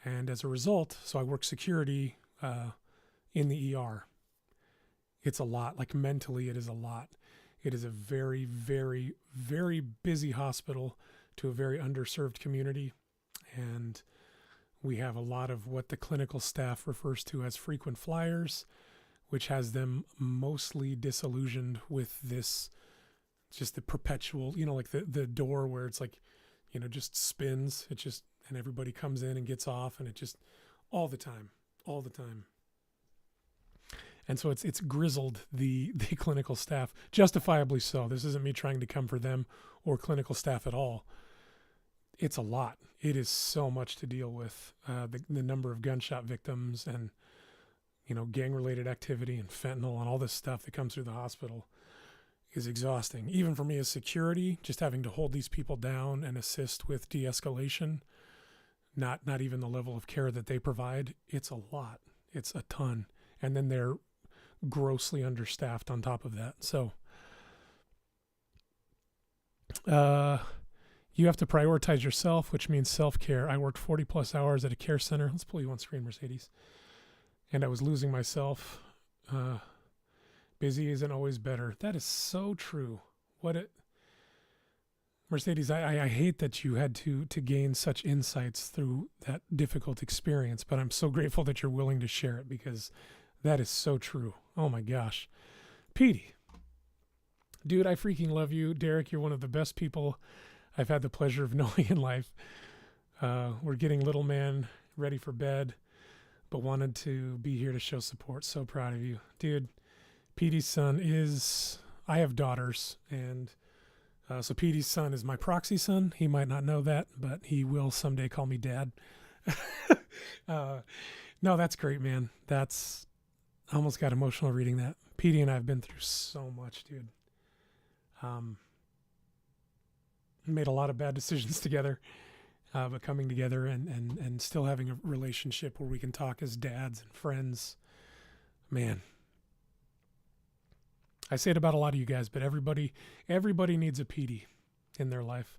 And as a result, so I work security in the ER. It's a lot. Mentally, it is a lot. It is a very, very, very busy hospital to a very underserved community. And we have a lot of what the clinical staff refers to as frequent flyers, which has them mostly disillusioned with this, just the perpetual, the door where it's just spins. It just, and everybody comes in and gets off, and it just all the time. And so it's grizzled the clinical staff, justifiably so. This isn't me trying to come for them or clinical staff at all. It's a lot. It is so much to deal with. The number of gunshot victims and, gang-related activity and fentanyl and all this stuff that comes through the hospital is exhausting. Even for me as security, just having to hold these people down and assist with de-escalation, not even the level of care that they provide. It's a lot. It's a ton. And then they're grossly understaffed on top of that. So you have to prioritize yourself, which means self-care. I worked 40 plus hours at a care center. Let's pull you on screen, Mercedes. And I was losing myself. Busy isn't always better. That is so true. Mercedes, I hate that you had to gain such insights through that difficult experience, but I'm so grateful that you're willing to share it, because that is so true. Oh my gosh. Petey. Dude, I freaking love you. Derek, you're one of the best people I've had the pleasure of knowing in life. We're getting little man ready for bed, but wanted to be here to show support. So proud of you. Dude, Petey's son is, I have daughters, and so Petey's son is my proxy son. He might not know that, but he will someday call me dad. No, that's great, man. I almost got emotional reading that. Petey and I have been through so much, dude. Made a lot of bad decisions together, but coming together and still having a relationship where we can talk as dads and friends. Man, I say it about a lot of you guys, but everybody needs a Petey in their life.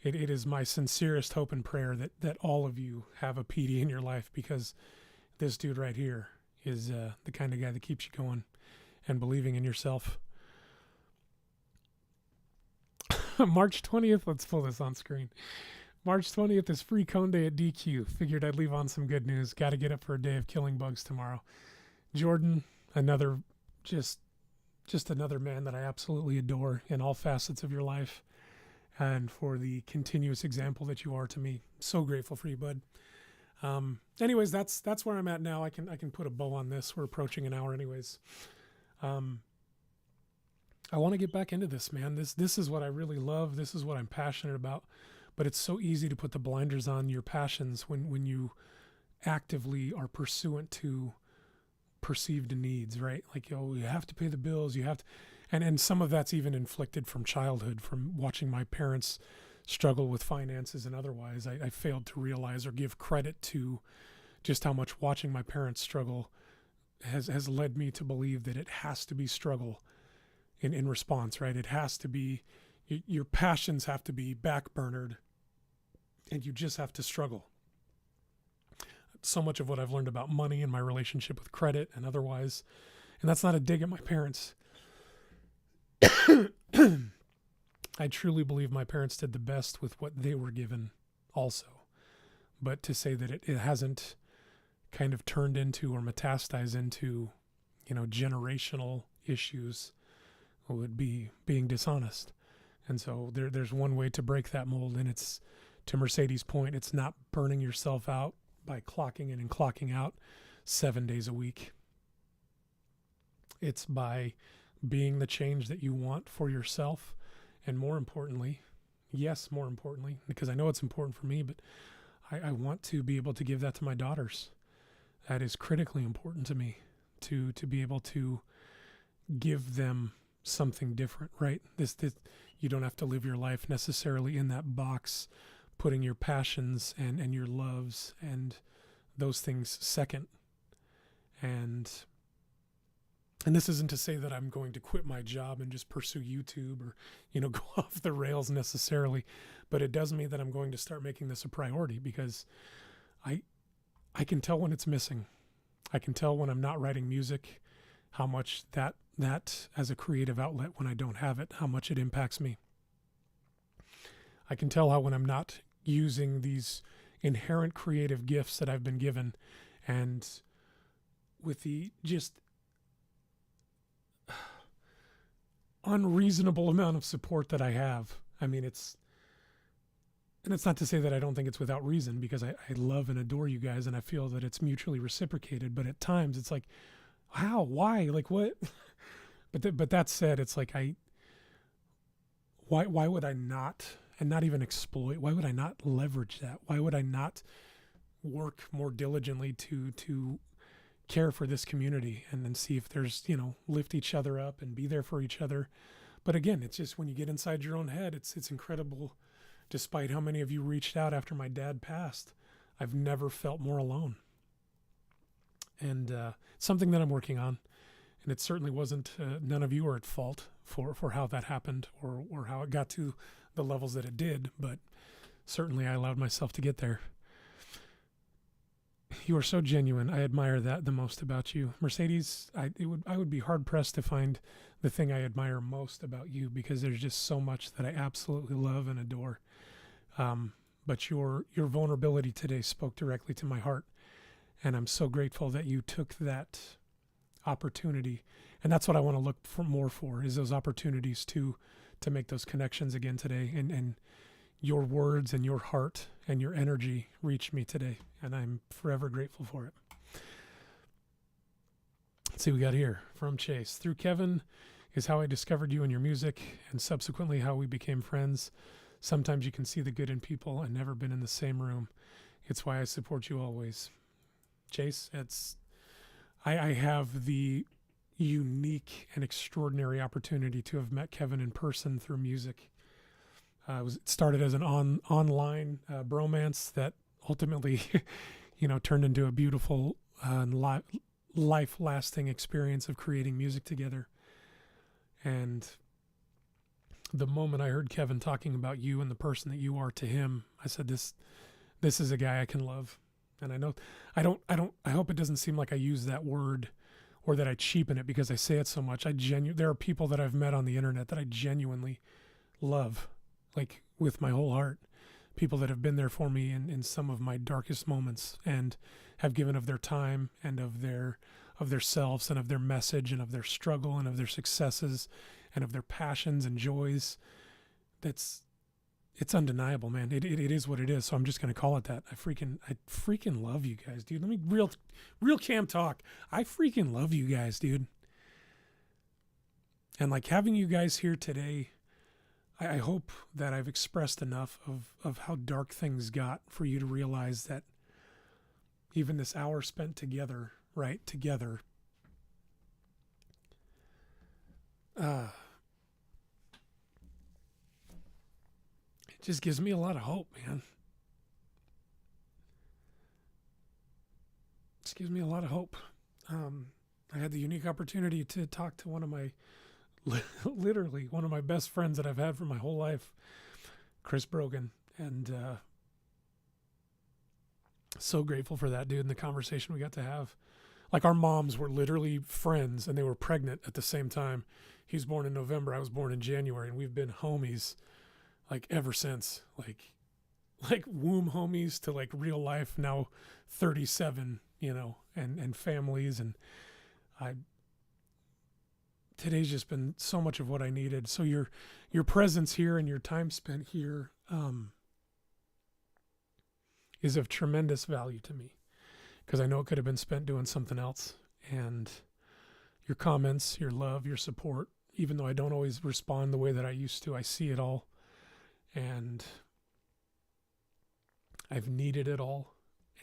It is my sincerest hope and prayer that all of you have a Petey in your life, because this dude right here is the kind of guy that keeps you going and believing in yourself. March 20th, let's pull this on screen. March 20th is free cone day at DQ. Figured I'd leave on some good news. Got to get up for a day of killing bugs tomorrow. Jordan, another, just another man that I absolutely adore in all facets of your life, and for the continuous example that you are to me. So grateful for you, bud. Anyways, that's where I'm at now. I can put a bow on this. We're approaching an hour anyways. I want to get back into this, man. This is what I really love. This is what I'm passionate about. But it's so easy to put the blinders on your passions when you actively are pursuant to perceived needs, right? Like, you have to pay the bills. You have to, and some of that's even inflicted from childhood, from watching my parents struggle with finances and otherwise. I failed to realize or give credit to just how much watching my parents struggle has led me to believe that it has to be struggle in response, right? It has to be, your passions have to be backburnered, and you just have to struggle. So much of what I've learned about money and my relationship with credit and otherwise, and that's not a dig at my parents. I truly believe my parents did the best with what they were given also. But to say that it hasn't kind of turned into or metastasized into, generational issues would be being dishonest. And so there's one way to break that mold, and it's, to Mercedes' point, it's not burning yourself out by clocking in and clocking out 7 days a week. It's by being the change that you want for yourself. And more importantly, because I know it's important for me, but I want to be able to give that to my daughters. That is critically important to me, to be able to give them something different, right? This you don't have to live your life necessarily in that box, putting your passions and your loves and those things second. And this isn't to say that I'm going to quit my job and just pursue YouTube or, go off the rails necessarily, but it does mean that I'm going to start making this a priority, because I can tell when it's missing. I can tell when I'm not writing music, how much that as a creative outlet, when I don't have it, how much it impacts me. I can tell how when I'm not using these inherent creative gifts that I've been given, and with the just unreasonable amount of support that I have. I mean, it's not to say that I don't think it's without reason, because I love and adore you guys, and I feel that it's mutually reciprocated. But at times it's like, how, why, like what? But that said, it's like, why would I not, and not even exploit? Why would I not leverage that? Why would I not work more diligently to care for this community and then see if there's, lift each other up and be there for each other? But again, it's just when you get inside your own head, it's incredible. Despite how many of you reached out after my dad passed, I've never felt more alone. And something that I'm working on. And it certainly wasn't, none of you are at fault for how that happened or how it got to the levels that it did. But certainly I allowed myself to get there. You are so genuine. I admire that the most about you. Mercedes, I would be hard pressed to find the thing I admire most about you, because there's just so much that I absolutely love and adore. But your vulnerability today spoke directly to my heart. And I'm so grateful that you took that opportunity. And that's what I want to look for more for, is those opportunities to make those connections again today. And your words and your heart and your energy reached me today, and I'm forever grateful for it. Let's see what we got here from Chase. Through Kevin is how I discovered you and your music, and subsequently how we became friends. Sometimes you can see the good in people and never been in the same room. It's why I support you always. Chase, I have the unique and extraordinary opportunity to have met Kevin in person through music. It started as an online bromance that ultimately, turned into a beautiful life-lasting experience of creating music together. And the moment I heard Kevin talking about you and the person that you are to him, I said, this is a guy I can love. And I hope it doesn't seem like I use that word or that I cheapen it because I say it so much. There are people that I've met on the internet that I genuinely love, like with my whole heart. People that have been there for me in some of my darkest moments and have given of their time and of their selves and of their message and of their struggle and of their successes and of their passions and joys. It's undeniable, man. It is what it is. So I'm just going to call it that. I freaking love you guys, dude. Let me real cam talk. I freaking love you guys, dude. And like having you guys here today, I hope that I've expressed enough of how dark things got for you to realize that even this hour spent together, right? Together, it just gives me a lot of hope, man. It gives me a lot of hope. I had the unique opportunity to talk to one of my literally one of my best friends that I've had for my whole life, Chris Brogan. And so grateful for that, dude, and the conversation we got to have. Like, our moms were literally friends, and they were pregnant at the same time. He was born in November, I was born in January, and we've been homies like ever since. Like womb homies to like real life now, 37, and families. And today's just been so much of what I needed. So your presence here and your time spent here is of tremendous value to me, because I know it could have been spent doing something else. And your comments, your love, your support, even though I don't always respond the way that I used to, I see it all. And I've needed it all.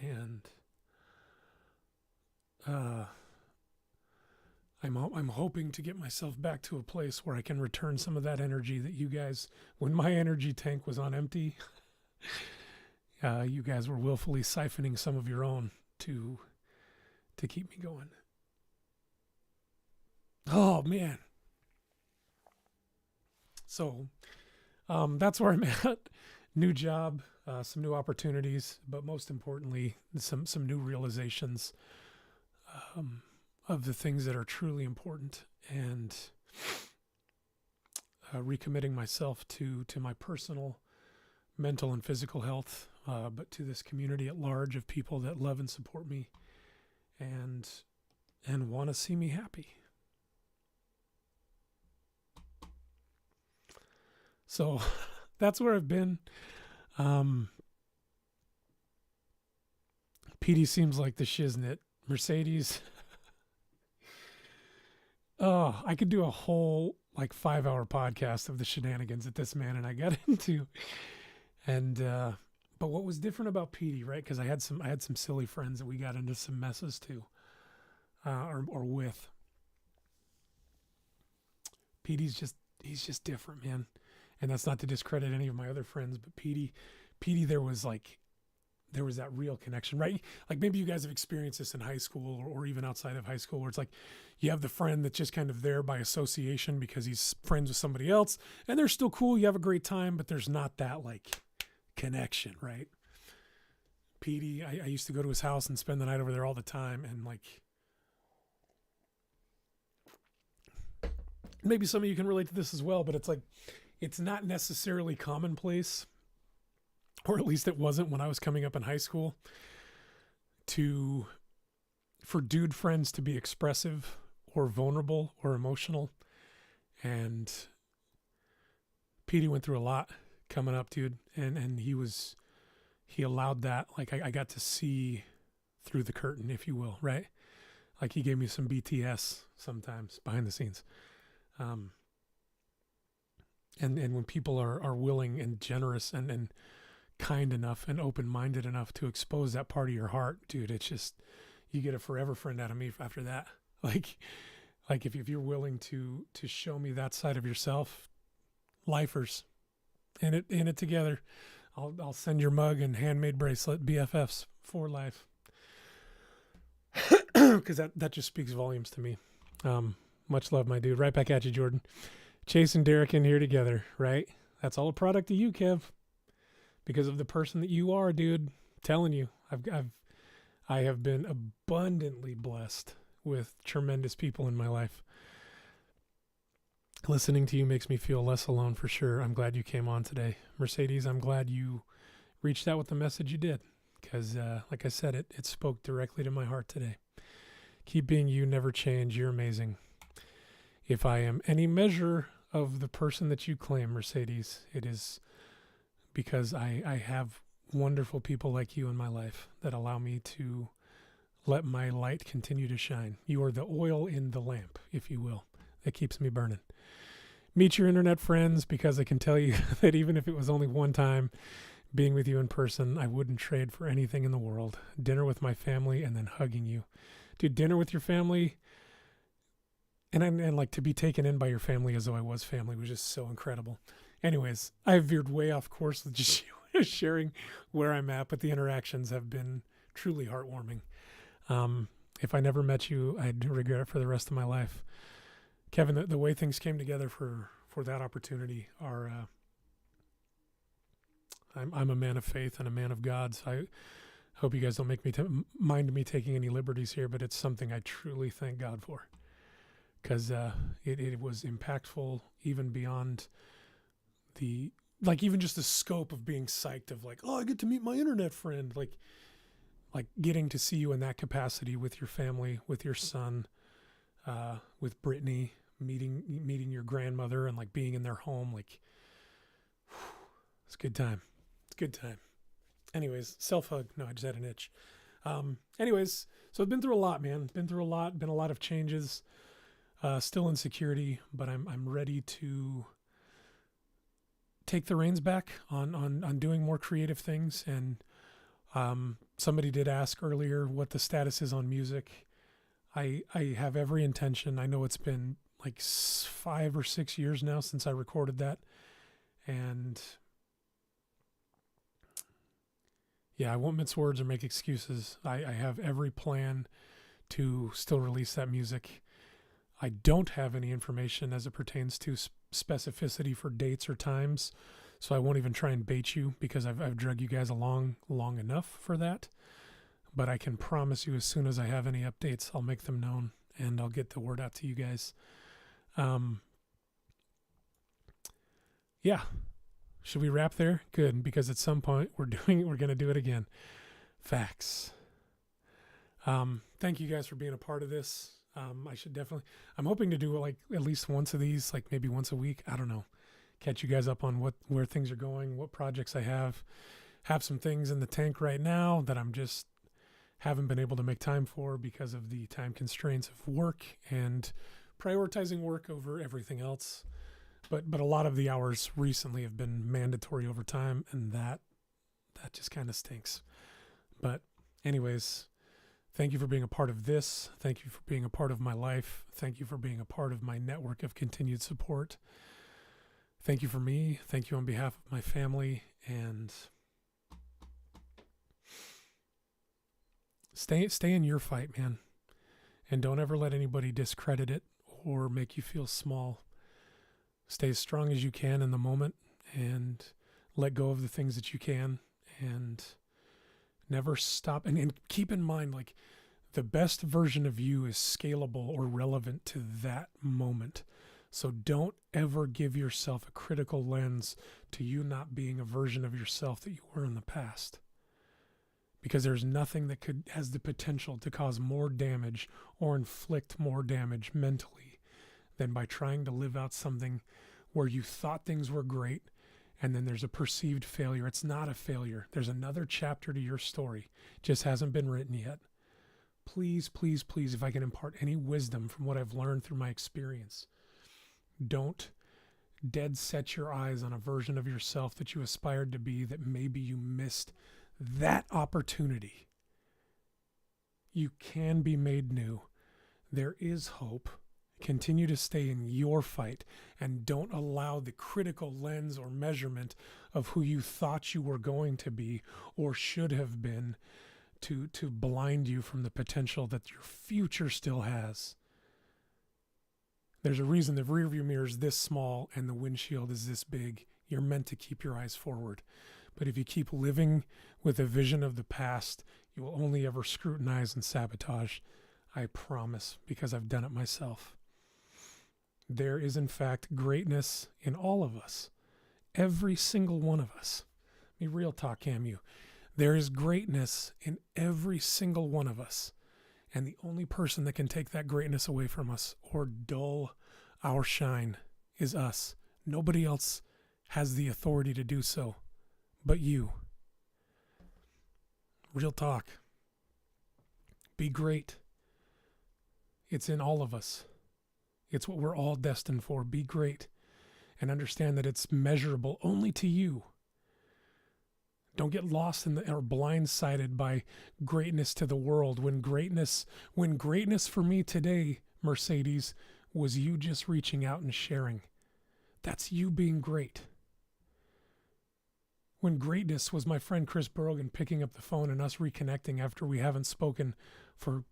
And I'm hoping to get myself back to a place where I can return some of that energy that you guys, when my energy tank was on empty, you guys were willfully siphoning some of your own to keep me going. Oh man. So that's where I'm at. New job, some new opportunities, but most importantly, some new realizations of the things that are truly important, and recommitting myself to my personal, mental, and physical health, but to this community at large of people that love and support me and want to see me happy. So that's where I've been. PD seems like the shiznit. Mercedes. Oh, I could do a whole 5-hour podcast of the shenanigans that this man and I got into. And but what was different about PD, right? Because I had some silly friends that we got into some messes too, or with. PD's he's just different, man. And that's not to discredit any of my other friends, but PD, there was that real connection, right? Like, maybe you guys have experienced this in high school or even outside of high school, where it's like you have the friend that's just kind of there by association because he's friends with somebody else, and they're still cool. You have a great time, but there's not that connection, right? PD, I used to go to his house and spend the night over there all the time, and maybe some of you can relate to this as well, but it's not necessarily commonplace, or at least it wasn't when I was coming up in high school, for dude friends to be expressive or vulnerable or emotional. And Petey went through a lot coming up, dude. And he allowed that. I got to see through the curtain, if you will, right? He gave me some BTS sometimes behind the scenes. And when people are willing and generous and kind enough and open-minded enough to expose that part of your heart, dude, it's just, you get a forever friend out of me after that. If you're willing to show me that side of yourself, lifers, in it together. I'll send your mug and handmade bracelet, BFFs for life. Because that just speaks volumes to me. Much love, my dude. Right back at you, Jordan. Chase and Derek in here together, right? That's all a product of you, Kev. Because of the person that you are, dude. Telling you, I have been abundantly blessed with tremendous people in my life. Listening to you makes me feel less alone for sure. I'm glad you came on today. Mercedes, I'm glad you reached out with the message you did. Because, like I said, it spoke directly to my heart today. Keep being you, never change. You're amazing. If I am any measure of the person that you claim, Mercedes, it is because I have wonderful people like you in my life that allow me to let my light continue to shine. You are the oil in the lamp, if you will, that keeps me burning. Meet your internet friends, because I can tell you that even if it was only one time being with you in person, I wouldn't trade for anything in the world. Dinner with my family and then hugging you. Dude, dinner with your family and to be taken in by your family as though I was family was just so incredible. Anyways, I veered way off course with just sharing where I'm at, but the interactions have been truly heartwarming. If I never met you, I'd regret it for the rest of my life. Kevin, the way things came together for that opportunity are, I'm a man of faith and a man of God. So I hope you guys don't make me mind me taking any liberties here, but it's something I truly thank God for, because it was impactful even beyond the, like, even just the scope of being psyched of like, oh, I get to meet my internet friend, like getting to see you in that capacity with your family, with your son, with Brittany, meeting your grandmother and like being in their home. Like, whew, it's a good time. It's a good time. Anyways, self hug. No, I just had an itch. Anyways, so I've been through a lot, man. Been through a lot, been a lot of changes, still insecurity, but I'm ready to take the reins back on doing more creative things. And somebody did ask earlier what the status is on music. I have every intention. I know it's been like 5 or 6 years now since I recorded that. And yeah, I won't mince words or make excuses. I have every plan to still release that music. I don't have any information as it pertains to specificity for dates or times, so I won't even try and bait you, because I've drug you guys along long enough for that. But I can promise you, as soon as I have any updates, I'll make them known and I'll get the word out to you guys. Yeah. Should we wrap there? Good, because at some point we're going to do it again. Facts. Thank you guys for being a part of this. I'm hoping to do like at least once of these, like maybe once a week. I don't know. Catch you guys up on where things are going, what projects I have some things in the tank right now that I'm just haven't been able to make time for because of the time constraints of work and prioritizing work over everything else. But a lot of the hours recently have been mandatory overtime, and that just kind of stinks. But anyways, thank you for being a part of this. Thank you for being a part of my life. Thank you for being a part of my network of continued support. Thank you for me. Thank you on behalf of my family, and stay in your fight, man. And don't ever let anybody discredit it or make you feel small. Stay as strong as you can in the moment and let go of the things that you can, and never stop. And keep in mind, like, the best version of you is scalable or relevant to that moment. So don't ever give yourself a critical lens to you not being a version of yourself that you were in the past. Because there's nothing that has the potential to cause more damage or inflict more damage mentally than by trying to live out something where you thought things were great and then there's a perceived failure. It's not a failure. There's another chapter to your story. It just hasn't been written yet. Please, please, please, if I can impart any wisdom from what I've learned through my experience, don't dead set your eyes on a version of yourself that you aspired to be that maybe you missed that opportunity. You can be made new. There is hope. Continue to stay in your fight, and don't allow the critical lens or measurement of who you thought you were going to be or should have been to blind you from the potential that your future still has. There's a reason the rearview mirror is this small and the windshield is this big. You're meant to keep your eyes forward. But if you keep living with a vision of the past, you will only ever scrutinize and sabotage. I promise, because I've done it myself. There is, in fact, greatness in all of us. Every single one of us. Be real talk, Camu. There is greatness in every single one of us. And the only person that can take that greatness away from us or dull our shine is us. Nobody else has the authority to do so but you. Real talk. Be great. It's in all of us. It's what we're all destined for. Be great. And understand that it's measurable only to you. Don't get lost in or blindsided by greatness to the world. When greatness for me today, Mercedes, was you just reaching out and sharing. That's you being great. When greatness was my friend Chris Bergen picking up the phone and us reconnecting after we haven't spoken for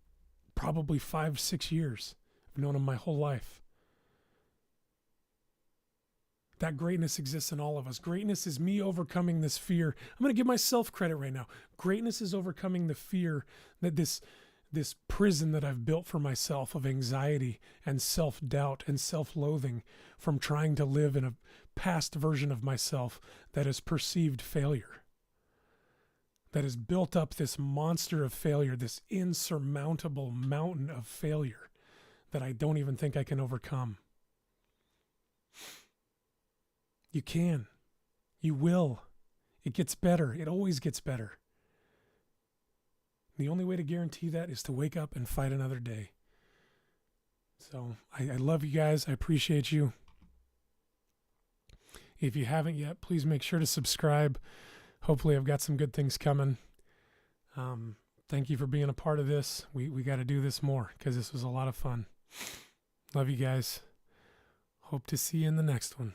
probably 5-6 years. I've known him my whole life. That greatness exists in all of us. Greatness is me overcoming this fear. I'm going to give myself credit right now. Greatness is overcoming the fear that this prison that I've built for myself of anxiety and self-doubt and self-loathing from trying to live in a past version of myself that is perceived failure, that has built up this monster of failure, this insurmountable mountain of failure that I don't even think I can overcome. You can. You will. It gets better. It always gets better. The only way to guarantee that is to wake up and fight another day. So I love you guys. I appreciate you. If you haven't yet, please make sure to subscribe. Hopefully I've got some good things coming. Thank you for being a part of this. We got to do this more because this was a lot of fun. Love you guys. Hope to see you in the next one.